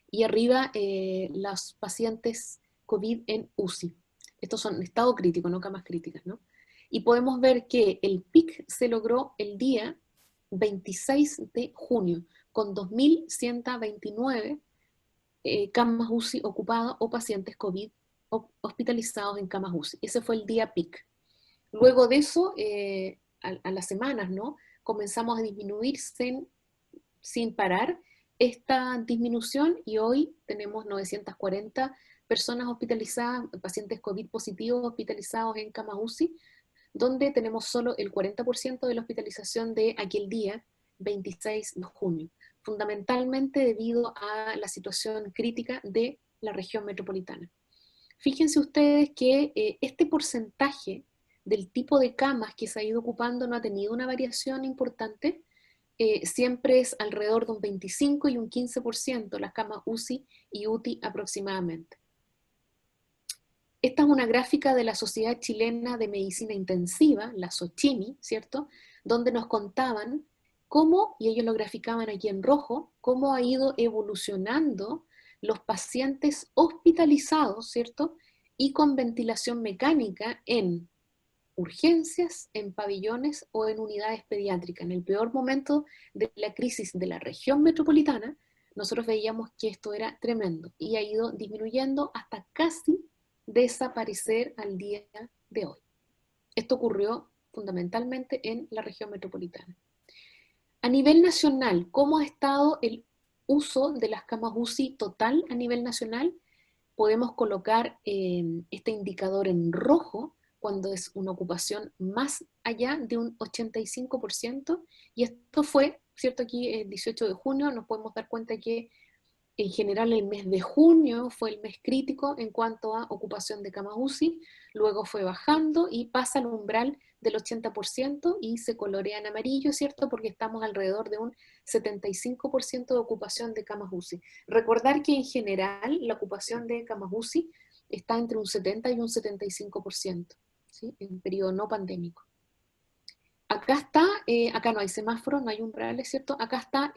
y arriba los pacientes COVID en UCI. Estos son estado crítico, no camas críticas, ¿no? Y podemos ver que el pic se logró el día 26 de junio, con 2.129 camas UCI ocupadas o pacientes COVID hospitalizados en camas UCI. Ese fue el día pic. Luego de eso, a las semanas, ¿no? Comenzamos a disminuir sin parar esta disminución y hoy tenemos 940 personas hospitalizadas, pacientes COVID positivos hospitalizados en camas UCI, donde tenemos solo el 40% de la hospitalización de aquel día, 26 de junio, fundamentalmente debido a la situación crítica de la región metropolitana. Fíjense ustedes que este porcentaje del tipo de camas que se ha ido ocupando no ha tenido una variación importante, siempre es alrededor de un 25 y un 15% las camas UCI y UTI aproximadamente. Esta es una gráfica de la Sociedad Chilena de Medicina Intensiva, la SOCHIMI, ¿cierto? Donde nos contaban cómo, y ellos lo graficaban aquí en rojo, cómo ha ido evolucionando los pacientes hospitalizados, ¿cierto? Y con ventilación mecánica en urgencias, en pabellones o en unidades pediátricas. En el peor momento de la crisis de la región metropolitana, nosotros veíamos que esto era tremendo y ha ido disminuyendo hasta casi desaparecer al día de hoy. Esto ocurrió fundamentalmente en la región metropolitana. A nivel nacional, ¿cómo ha estado el uso de las camas UCI total a nivel nacional? Podemos colocar este indicador en rojo cuando es una ocupación más allá de un 85%, y esto fue, ¿cierto? Aquí el 18 de junio nos podemos dar cuenta que en general el mes de junio fue el mes crítico en cuanto a ocupación de camas UCI, luego fue bajando y pasa al umbral del 80% y se colorea en amarillo, ¿cierto? Porque estamos alrededor de un 75% de ocupación de camas UCI. Recordar que en general la ocupación de camas UCI está entre un 70 y un 75%, ¿sí? En periodo no pandémico. Acá está, acá no hay semáforo, no hay umbrales, ¿cierto? Acá está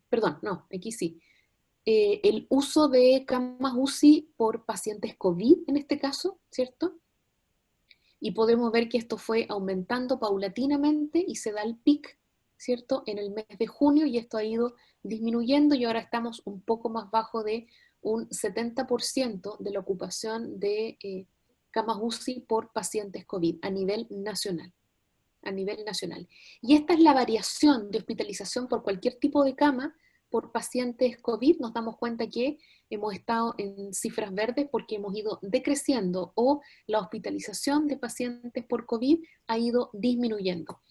perdón, no, aquí sí. el uso de camas UCI por pacientes COVID en este caso, ¿cierto? Y podemos ver que esto fue aumentando paulatinamente y se da el pic, ¿cierto? En el mes de junio, y esto ha ido disminuyendo y ahora estamos un poco más bajo de un 70% de la ocupación de camas UCI por pacientes COVID a nivel nacional. A nivel nacional. Y esta es la variación de hospitalización por cualquier tipo de cama por pacientes COVID. Nos damos cuenta que hemos estado en cifras verdes porque hemos ido decreciendo o la hospitalización de pacientes por COVID ha ido disminuyendo.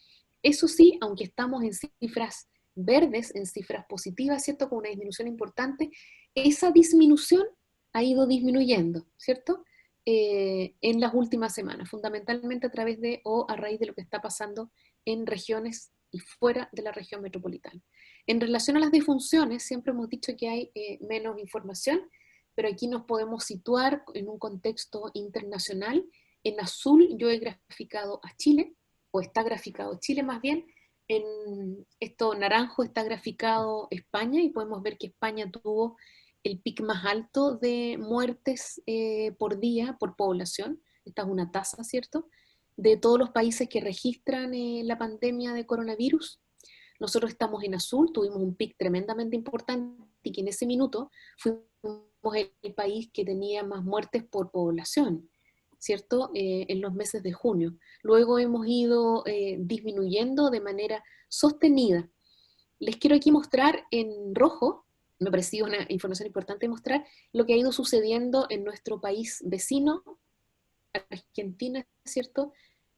Eso sí, aunque estamos en cifras verdes, en cifras positivas, ¿cierto? Con una disminución importante, esa disminución ha ido disminuyendo, ¿cierto? En las últimas semanas, fundamentalmente a través de o a raíz de lo que está pasando en regiones y fuera de la región metropolitana. En relación a las defunciones, siempre hemos dicho que hay menos información, pero aquí nos podemos situar en un contexto internacional. En azul yo he graficado a Chile, o está graficado Chile más bien, en esto naranjo está graficado España, y podemos ver que España tuvo el pic más alto de muertes por día, por población. Esta es una tasa, ¿cierto?, de todos los países que registran la pandemia de coronavirus. Nosotros estamos en azul, tuvimos un pic tremendamente importante y que en ese minuto fuimos el país que tenía más muertes por población, ¿cierto? En los meses de junio. Luego hemos ido disminuyendo de manera sostenida. Les quiero aquí mostrar en rojo, me pareció una información importante mostrar, lo que ha ido sucediendo en nuestro país vecino, Argentina, ¿cierto?,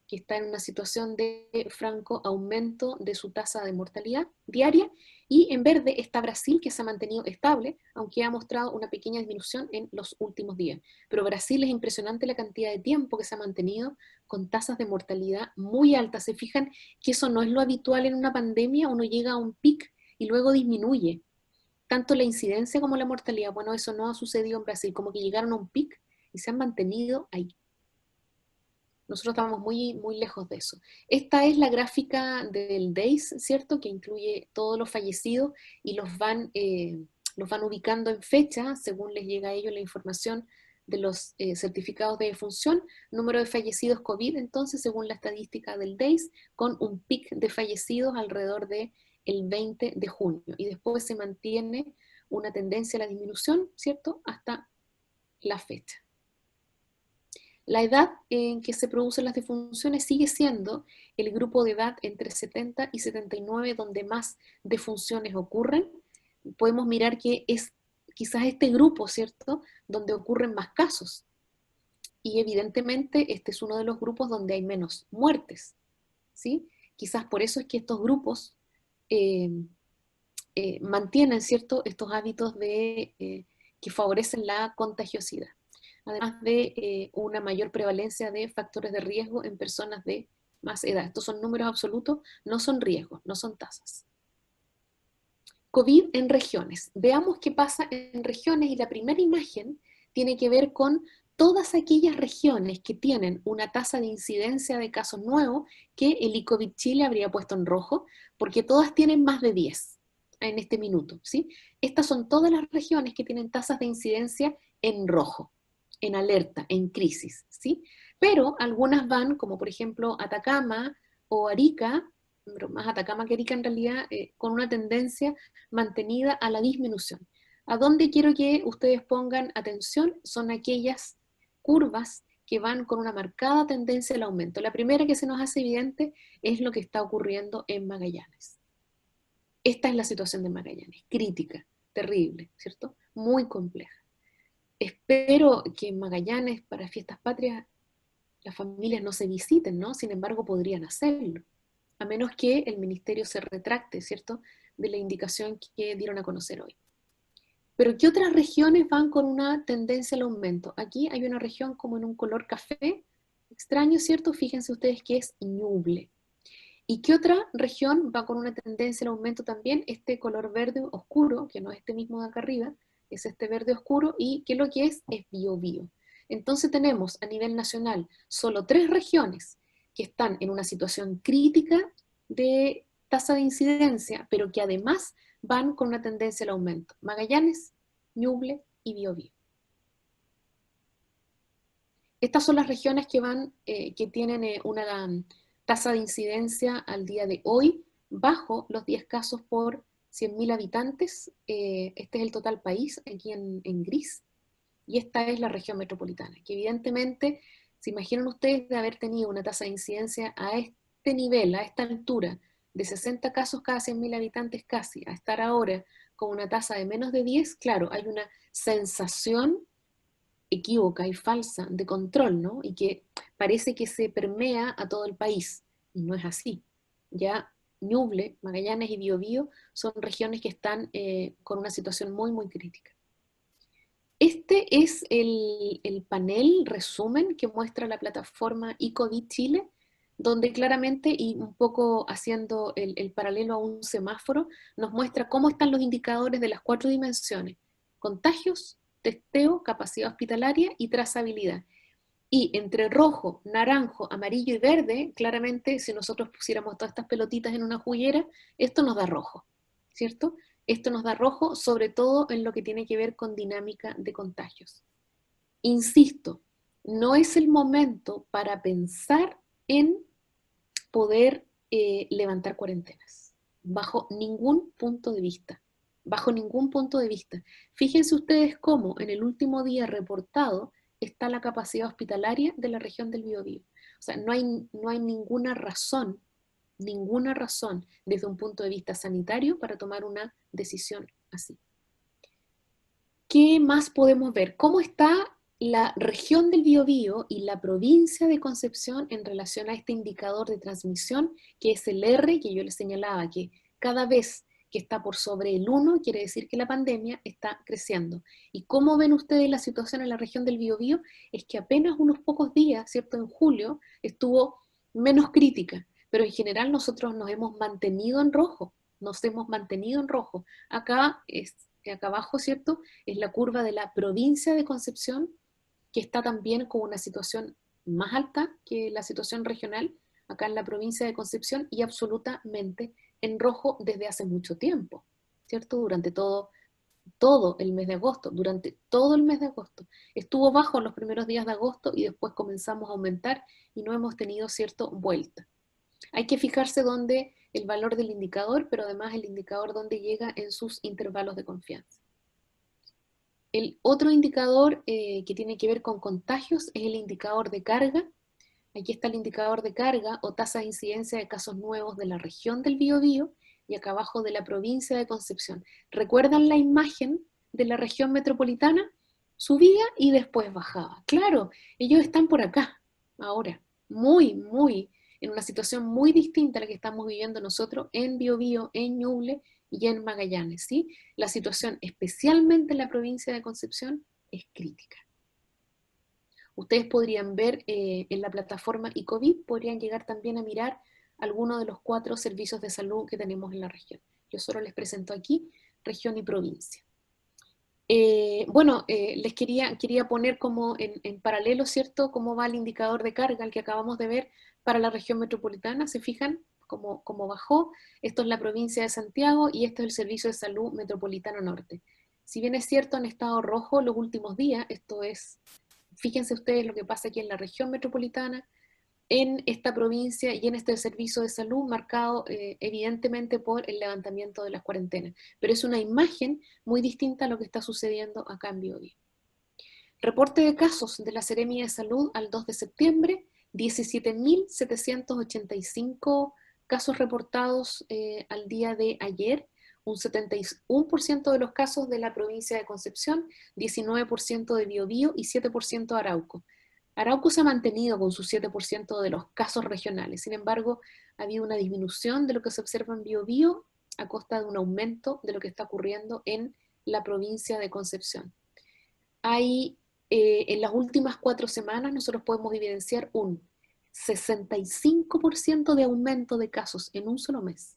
que está en una situación de franco aumento de su tasa de mortalidad diaria, y en verde está Brasil, que se ha mantenido estable, aunque ha mostrado una pequeña disminución en los últimos días. Pero Brasil es impresionante la cantidad de tiempo que se ha mantenido con tasas de mortalidad muy altas. Se fijan que eso no es lo habitual en una pandemia, uno llega a un pic y luego disminuye. Tanto la incidencia como la mortalidad, bueno, eso no ha sucedido en Brasil, como que llegaron a un pic y se han mantenido ahí. Nosotros estamos muy, muy lejos de eso. Esta es la gráfica del DAYS, ¿cierto?, que incluye todos los fallecidos y los van ubicando en fecha, según les llega a ellos la información de los certificados de defunción, número de fallecidos COVID, entonces, según la estadística del DAYS, con un pic de fallecidos alrededor del 20 de junio. Y después se mantiene una tendencia a la disminución, ¿cierto?, hasta la fecha. La edad en que se producen las defunciones sigue siendo el grupo de edad entre 70 y 79 donde más defunciones ocurren. Podemos mirar que es quizás este grupo, ¿cierto?, donde ocurren más casos. Y evidentemente este es uno de los grupos donde hay menos muertes, ¿sí? Quizás por eso es que estos grupos eh, mantienen, ¿cierto?, estos hábitos que favorecen la contagiosidad, además de una mayor prevalencia de factores de riesgo en personas de más edad. Estos son números absolutos, no son riesgos, no son tasas. COVID en regiones. Veamos qué pasa en regiones, y la primera imagen tiene que ver con todas aquellas regiones que tienen una tasa de incidencia de casos nuevos que el ICOVID Chile habría puesto en rojo, porque todas tienen más de 10 en este minuto, ¿sí? Estas son todas las regiones que tienen tasas de incidencia en rojo, en alerta, en crisis, ¿sí? Pero algunas van, como por ejemplo Atacama o Arica, pero más Atacama que Arica en realidad, con una tendencia mantenida a la disminución. ¿A dónde quiero que ustedes pongan atención? Son aquellas curvas que van con una marcada tendencia al aumento. La primera que se nos hace evidente es lo que está ocurriendo en Magallanes. Esta es la situación de Magallanes, crítica, terrible, ¿cierto? Muy compleja. Espero que en Magallanes, para Fiestas Patrias, las familias no se visiten, ¿no? Sin embargo, podrían hacerlo, a menos que el ministerio se retracte, ¿cierto?, de la indicación que dieron a conocer hoy. Pero ¿qué otras regiones van con una tendencia al aumento? Aquí hay una región como en un color café, extraño, ¿cierto? Fíjense ustedes que es Ñuble. ¿Y qué otra región va con una tendencia al aumento también? Este color verde oscuro, que no es este mismo de acá arriba, es este verde oscuro, y que lo que es Biobío. Entonces tenemos a nivel nacional solo 3 regiones que están en una situación crítica de tasa de incidencia, pero que además van con una tendencia al aumento: Magallanes, Ñuble y Biobío. Estas son las regiones que tienen una tasa de incidencia al día de hoy bajo los 10 casos por 100.000 habitantes. Este es el total país, aquí en gris, y esta es la región metropolitana, que evidentemente, se imaginan ustedes de haber tenido una tasa de incidencia a este nivel, a esta altura, de 60 casos cada 100.000 habitantes casi, a estar ahora con una tasa de menos de 10, claro, hay una sensación equívoca y falsa de control, ¿no? Y que parece que se permea a todo el país, y no es así. Ya Ñuble, Magallanes y Biobío son regiones que están con una situación muy, muy crítica. Este es el panel resumen que muestra la plataforma eCovid Chile, donde claramente, y un poco haciendo el paralelo a un semáforo, nos muestra cómo están los indicadores de las 4 dimensiones: contagios, testeo, capacidad hospitalaria y trazabilidad. Y entre rojo, naranjo, amarillo y verde, claramente si nosotros pusiéramos todas estas pelotitas en una juguera, esto nos da rojo, ¿cierto? Esto nos da rojo, sobre todo en lo que tiene que ver con dinámica de contagios. Insisto, no es el momento para pensar en poder levantar cuarentenas, bajo ningún punto de vista, bajo ningún punto de vista. Fíjense ustedes cómo en el último día reportado está la capacidad hospitalaria de la región del Biobío. O sea, no hay ninguna razón desde un punto de vista sanitario para tomar una decisión así. ¿Qué más podemos ver? ¿Cómo está la región del Biobío y la provincia de Concepción en relación a este indicador de transmisión, que es el R, que yo les señalaba, que cada vez que está por sobre el 1 quiere decir que la pandemia está creciendo? ¿Y cómo ven ustedes la situación en la región del Biobío? Es que apenas unos pocos días, ¿cierto? En julio estuvo menos crítica, pero en general nosotros nos hemos mantenido en rojo, nos hemos mantenido en rojo. Acá abajo, ¿cierto? Es la curva de la provincia de Concepción, que está también con una situación más alta que la situación regional, acá en la provincia de Concepción, y absolutamente en rojo desde hace mucho tiempo, ¿cierto? Durante todo el mes de agosto, durante todo el mes de agosto. Estuvo bajo en los primeros días de agosto y después comenzamos a aumentar y no hemos tenido, ¿cierto?, vuelta. Hay que fijarse dónde el valor del indicador, pero además el indicador dónde llega en sus intervalos de confianza. El otro indicador que tiene que ver con contagios es el indicador de carga. Aquí está el indicador de carga o tasa de incidencia de casos nuevos de la región del Biobío y acá abajo de la provincia de Concepción. ¿Recuerdan la imagen de la región metropolitana? Subía y después bajaba. Claro, ellos están por acá, ahora, en una situación muy distinta a la que estamos viviendo nosotros en Biobío, en Ñuble y en Magallanes, ¿sí? La situación, especialmente en la provincia de Concepción, es crítica. Ustedes podrían ver en la plataforma eCovid, podrían llegar también a mirar algunos de los 4 servicios de salud que tenemos en la región. Yo solo les presento aquí región y provincia. Les quería poner como en paralelo, ¿cierto?, cómo va el indicador de carga, el que acabamos de ver para la región metropolitana. ¿Se fijan cómo bajó? Esto es la provincia de Santiago y esto es el Servicio de Salud Metropolitano Norte. Si bien es cierto, han estado rojos los últimos días, fíjense ustedes lo que pasa aquí en la región metropolitana, en esta provincia y en este servicio de salud marcado evidentemente por el levantamiento de las cuarentenas. Pero es una imagen muy distinta a lo que está sucediendo acá en Biobío. Reporte de casos de la Seremia de Salud al 2 de septiembre, 17.785 casos reportados al día de ayer, un 71% de los casos de la provincia de Concepción, 19% de Biobío y 7% de Arauco. Arauco se ha mantenido con su 7% de los casos regionales, sin embargo, ha habido una disminución de lo que se observa en Biobío a costa de un aumento de lo que está ocurriendo en la provincia de Concepción. En las últimas 4 semanas nosotros podemos evidenciar un 65% de aumento de casos en un solo mes.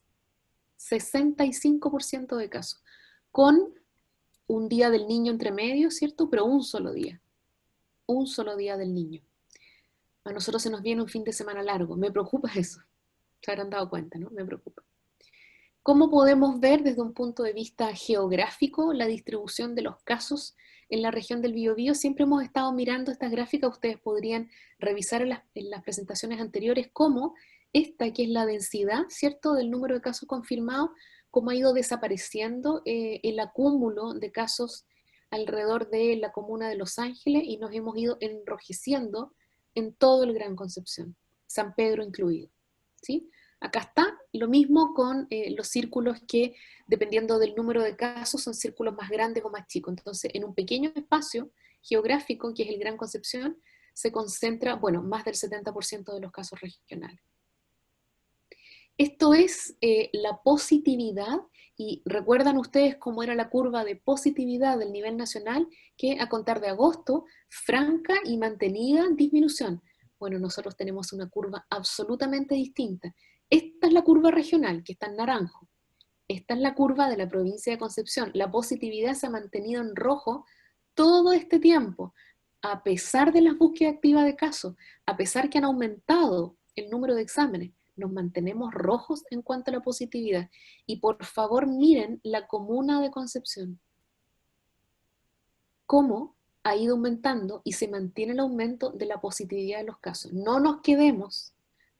65% de casos, con un día del niño entre medio, ¿cierto? Pero un solo día del niño. A nosotros se nos viene un fin de semana largo, me preocupa eso, se habrán dado cuenta, ¿no? Me preocupa. ¿Cómo podemos ver desde un punto de vista geográfico la distribución de los casos en la región del Biobío? Siempre hemos estado mirando estas gráficas, ustedes podrían revisar en las presentaciones anteriores cómo esta, que es la densidad, ¿cierto?, del número de casos confirmados, cómo ha ido desapareciendo el acúmulo de casos alrededor de la comuna de Los Ángeles y nos hemos ido enrojeciendo en todo el Gran Concepción, San Pedro incluido, ¿sí? Acá está lo mismo con los círculos que, dependiendo del número de casos, son círculos más grandes o más chicos. Entonces, en un pequeño espacio geográfico, que es el Gran Concepción, se concentra, bueno, más del 70% de los casos regionales. Esto es la positividad, y recuerdan ustedes cómo era la curva de positividad del nivel nacional, que a contar de agosto, franca y mantenida disminución. Bueno, nosotros tenemos una curva absolutamente distinta. Esta es la curva regional, que está en naranjo. Esta es la curva de la provincia de Concepción. La positividad se ha mantenido en rojo todo este tiempo, a pesar de las búsquedas activas de casos, a pesar que han aumentado el número de exámenes. Nos mantenemos rojos en cuanto a la positividad. Y por favor miren la comuna de Concepción. Cómo ha ido aumentando y se mantiene el aumento de la positividad de los casos. No nos quedemos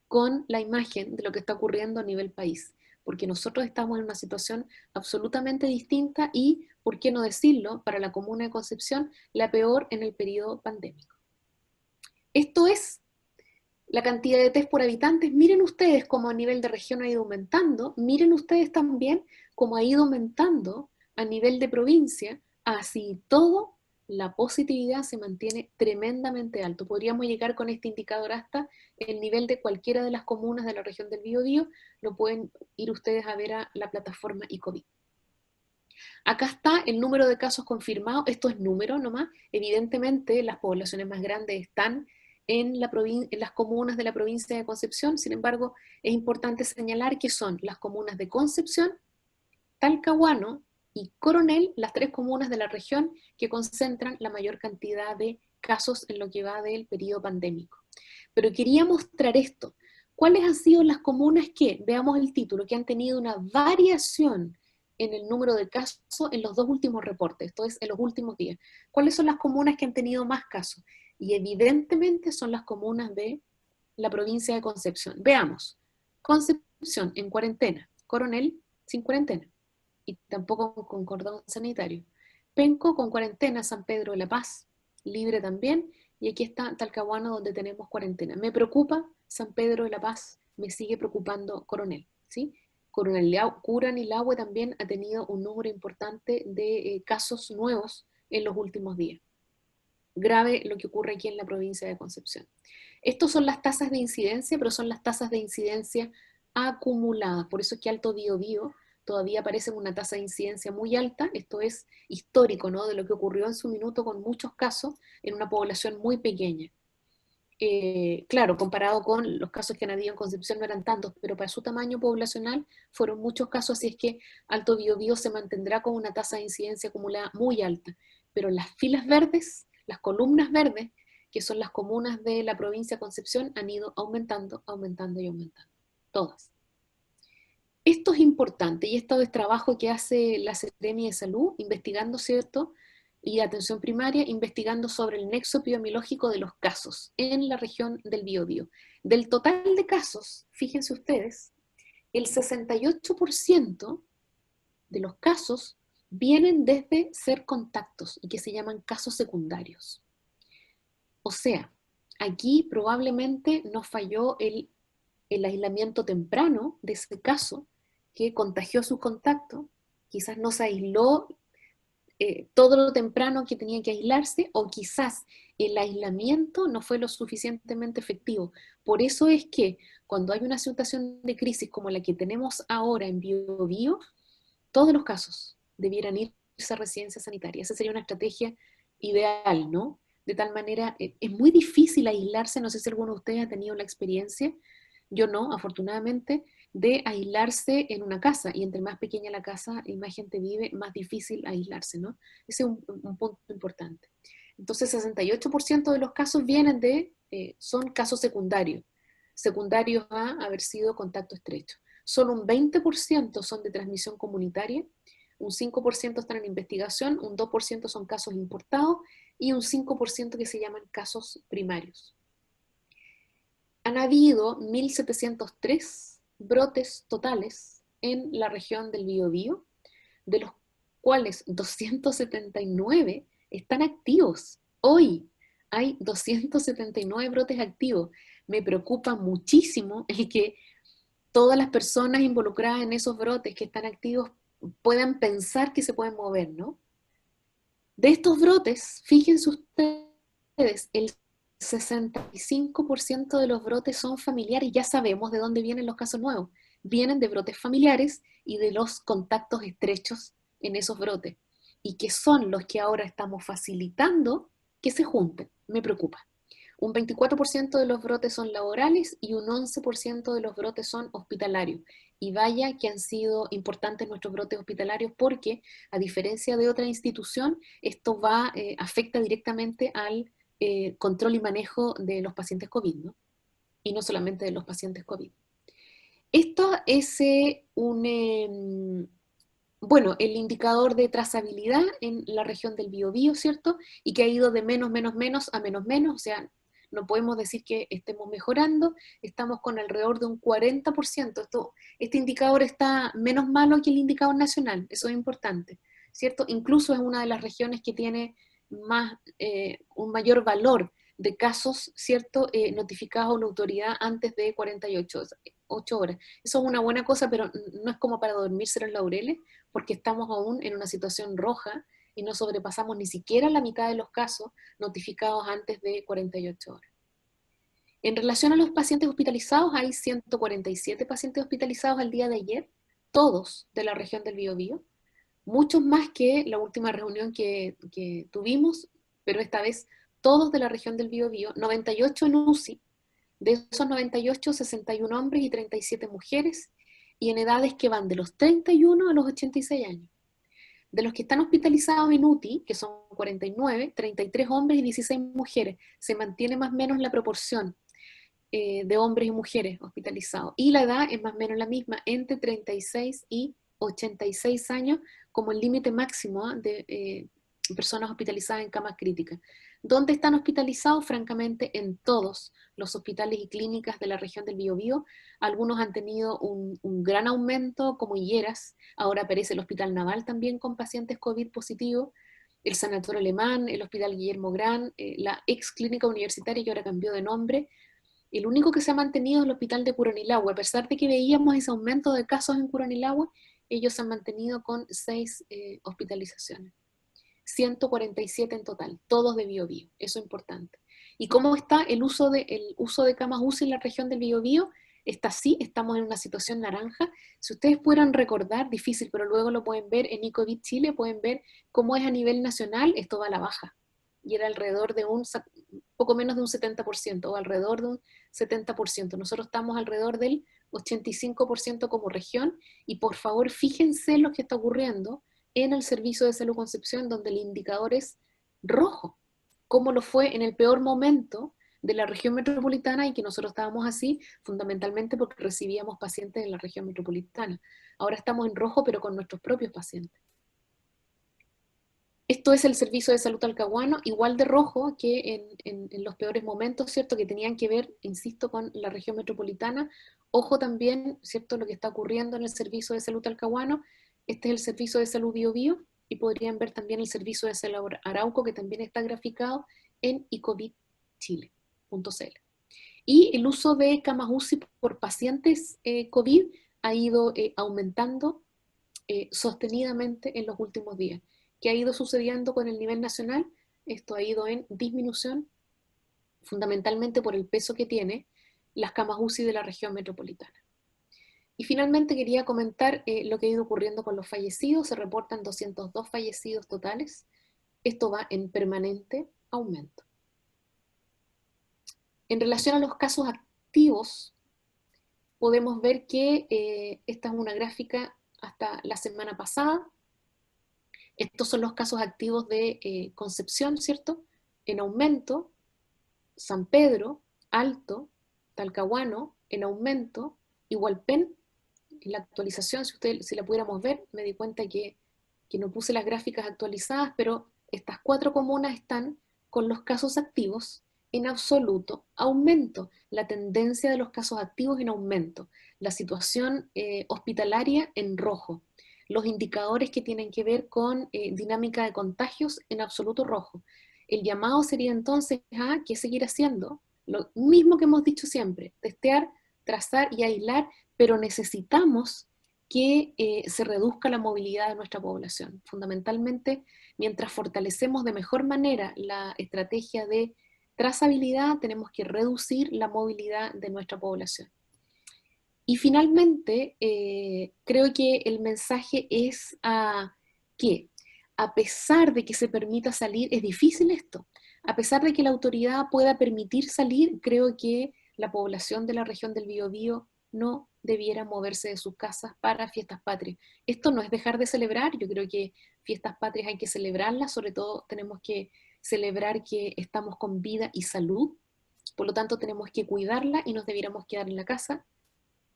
con la imagen de lo que está ocurriendo a nivel país, porque nosotros estamos en una situación absolutamente distinta y, por qué no decirlo, para la comuna de Concepción, la peor en el periodo pandémico. Esto es la cantidad de test por habitantes. Miren ustedes cómo a nivel de región ha ido aumentando, miren ustedes también cómo ha ido aumentando a nivel de provincia, así todo la positividad se mantiene tremendamente alto. Podríamos llegar con este indicador hasta el nivel de cualquiera de las comunas de la región del Biobío, lo pueden ir ustedes a ver a la plataforma iCovid. Acá está el número de casos confirmados, esto es número nomás, evidentemente las poblaciones más grandes están en las comunas de la provincia de Concepción, sin embargo, es importante señalar que son las comunas de Concepción, Talcahuano y Coronel, las tres comunas de la región que concentran la mayor cantidad de casos en lo que va del periodo pandémico. Pero quería mostrar esto. ¿Cuáles han sido las comunas que, veamos el título, que han tenido una variación en el número de casos en los dos últimos reportes, esto es, en los últimos días? ¿Cuáles son las comunas que han tenido más casos? Y evidentemente son las comunas de la provincia de Concepción. Veamos. Concepción en cuarentena, Coronel sin cuarentena y tampoco con cordón sanitario. Penco con cuarentena, San Pedro de la Paz, libre también, y aquí está Talcahuano donde tenemos cuarentena. Me preocupa San Pedro de la Paz, me sigue preocupando Coronel, ¿sí? Curanilahue también ha tenido un número importante de casos nuevos en los últimos días. Grave lo que ocurre aquí en la provincia de Concepción. Estas son las tasas de incidencia, pero son las tasas de incidencia acumuladas. Por eso es que Alto Biobío todavía aparece en una tasa de incidencia muy alta. Esto es histórico, ¿no?, de lo que ocurrió en su minuto con muchos casos en una población muy pequeña. Claro, comparado con los casos que han habido en Concepción no eran tantos, pero para su tamaño poblacional fueron muchos casos, así es que Alto Biobío se mantendrá con una tasa de incidencia acumulada muy alta. Pero las filas verdes, las columnas verdes, que son las comunas de la provincia de Concepción, han ido aumentando, aumentando y aumentando. Todas. Esto es importante y esto es trabajo que hace la Seremi de Salud, investigando, ¿cierto?, y atención primaria, investigando sobre el nexo epidemiológico de los casos en la región del Biobío. Del total de casos, fíjense ustedes, el 68% de los casos vienen desde ser contactos y que se llaman casos secundarios. O sea, aquí probablemente nos falló el aislamiento temprano de ese caso que contagió a sus contactos, quizás no se aisló todo lo temprano que tenía que aislarse, o quizás el aislamiento no fue lo suficientemente efectivo. Por eso es que cuando hay una situación de crisis como la que tenemos ahora en Biobío, todos los casos debieran irse a residencia sanitaria. Esa sería una estrategia ideal, ¿no? De tal manera, es muy difícil aislarse, no sé si alguno de ustedes ha tenido la experiencia, yo no, afortunadamente, de aislarse en una casa, y entre más pequeña la casa y más gente vive, más difícil aislarse, ¿no? Ese es un punto importante. Entonces, 68% de los casos vienen son casos secundarios, secundarios a haber sido contacto estrecho. Solo un 20% son de transmisión comunitaria, un 5% están en investigación, un 2% son casos importados y un 5% que se llaman casos primarios. Han habido 1.703 brotes totales en la región del Biobío, de los cuales 279 están activos. Hoy hay 279 brotes activos. Me preocupa muchísimo el que todas las personas involucradas en esos brotes que están activos puedan pensar que se pueden mover, ¿no? De estos brotes, fíjense ustedes, el 65% de los brotes son familiares. Ya sabemos de dónde vienen los casos nuevos. Vienen de brotes familiares y de los contactos estrechos en esos brotes. Y que son los que ahora estamos facilitando que se junten. Me preocupa. Un 24% de los brotes son laborales y un 11% de los brotes son hospitalarios. Y vaya que han sido importantes nuestros brotes hospitalarios porque, a diferencia de otra institución, esto afecta directamente al control y manejo de los pacientes COVID, ¿no? Y no solamente de los pacientes COVID. Esto es bueno, el indicador de trazabilidad en la región del Biobío, ¿cierto? Y que ha ido de menos, menos, menos a menos, menos, o sea, no podemos decir que estemos mejorando, estamos con alrededor de un 40%. Este indicador está menos malo que el indicador nacional, eso es importante, ¿cierto? Incluso es una de las regiones que tiene un mayor valor de casos, ¿cierto?, notificados a la autoridad antes de 48 horas. Eso es una buena cosa, pero no es como para dormirse los laureles, porque estamos aún en una situación roja y no sobrepasamos ni siquiera la mitad de los casos notificados antes de 48 horas. En relación a los pacientes hospitalizados, hay 147 pacientes hospitalizados al día de ayer, todos de la región del Biobío, muchos más que la última reunión que tuvimos, pero esta vez todos de la región del Biobío, 98 en UCI, de esos 98, 61 hombres y 37 mujeres, y en edades que van de los 31 a los 86 años. De los que están hospitalizados en UTI, que son 49, 33 hombres y 16 mujeres, se mantiene más o menos la proporción de hombres y mujeres hospitalizados. Y la edad es más o menos la misma, entre 36 y 86 años, como el límite máximo de personas hospitalizadas en camas críticas. ¿Dónde están hospitalizados? Francamente, en todos los hospitales y clínicas de la región del Biobío. Algunos han tenido un gran aumento, como Higueras, ahora aparece el Hospital Naval también con pacientes COVID positivos, el Sanatorio Alemán, el Hospital Guillermo Gran, la ex clínica universitaria que ahora cambió de nombre. El único que se ha mantenido es el hospital de Curanilahue. A pesar de que veíamos ese aumento de casos en Curanilahue, ellos se han mantenido con 6 hospitalizaciones. 147 en total, todos de Biobío, eso es importante. ¿Y cómo está el uso de camas UCI en la región del Biobío? Está así, estamos en una situación naranja. Si ustedes pudieran recordar, difícil, pero luego lo pueden ver en ICOVID Chile, pueden ver cómo es a nivel nacional, esto va a la baja. Y era alrededor de poco menos de un 70%, o alrededor de un 70%. Nosotros estamos alrededor del 85% como región, y por favor fíjense lo que está ocurriendo en el Servicio de Salud Concepción, donde el indicador es rojo, como lo fue en el peor momento de la región metropolitana, y que nosotros estábamos así fundamentalmente porque recibíamos pacientes en la región metropolitana. Ahora estamos en rojo, pero con nuestros propios pacientes. Esto es el Servicio de Salud Talcahuano, igual de rojo que en los peores momentos, ¿cierto? Que tenían que ver, insisto, con la región metropolitana. Ojo también, ¿cierto? Lo que está ocurriendo en el Servicio de Salud Talcahuano. Este es el Servicio de Salud Biobío, y podrían ver también el Servicio de Salud Arauco, que también está graficado en icovidchile.cl. Y el uso de camas UCI por pacientes COVID ha ido aumentando sostenidamente en los últimos días. ¿Qué ha ido sucediendo con el nivel nacional? Esto ha ido en disminución, fundamentalmente por el peso que tiene las camas UCI de la región metropolitana. Y finalmente quería comentar lo que ha ido ocurriendo con los fallecidos. Se reportan 202 fallecidos totales. Esto va en permanente aumento. En relación a los casos activos, podemos ver que esta es una gráfica hasta la semana pasada. Estos son los casos activos de Concepción, ¿cierto? En aumento, San Pedro, Alto, Talcahuano, en aumento, Igualpén, en la actualización, si la pudiéramos ver, me di cuenta que no puse las gráficas actualizadas, pero estas 4 comunas están con los casos activos en absoluto aumento, la tendencia de los casos activos en aumento, la situación hospitalaria en rojo, los indicadores que tienen que ver con dinámica de contagios en absoluto rojo. El llamado sería entonces a qué seguir haciendo, lo mismo que hemos dicho siempre, testear, trazar y aislar, pero necesitamos que se reduzca la movilidad de nuestra población. Fundamentalmente, mientras fortalecemos de mejor manera la estrategia de trazabilidad, tenemos que reducir la movilidad de nuestra población. Y finalmente, creo que el mensaje es que a pesar de que se permita salir, es difícil esto, a pesar de que la autoridad pueda permitir salir, creo que la población de la región del Biobío no debiera moverse de sus casas para fiestas patrias. Esto no es dejar de celebrar, yo creo que fiestas patrias hay que celebrarlas, sobre todo tenemos que celebrar que estamos con vida y salud, por lo tanto tenemos que cuidarla y nos debiéramos quedar en la casa,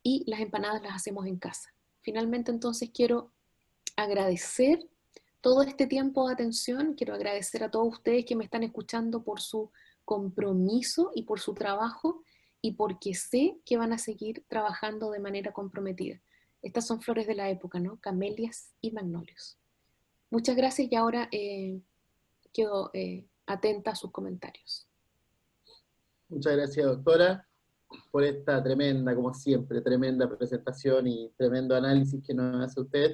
y las empanadas las hacemos en casa. Finalmente, entonces, quiero agradecer todo este tiempo de atención, quiero agradecer a todos ustedes que me están escuchando por su compromiso y por su trabajo, y porque sé que van a seguir trabajando de manera comprometida. Estas son flores de la época, ¿no? Camelias y magnolios. Muchas gracias y ahora quedo atenta a sus comentarios. Muchas gracias, doctora, por esta tremenda, como siempre, tremenda presentación y tremendo análisis que nos hace usted.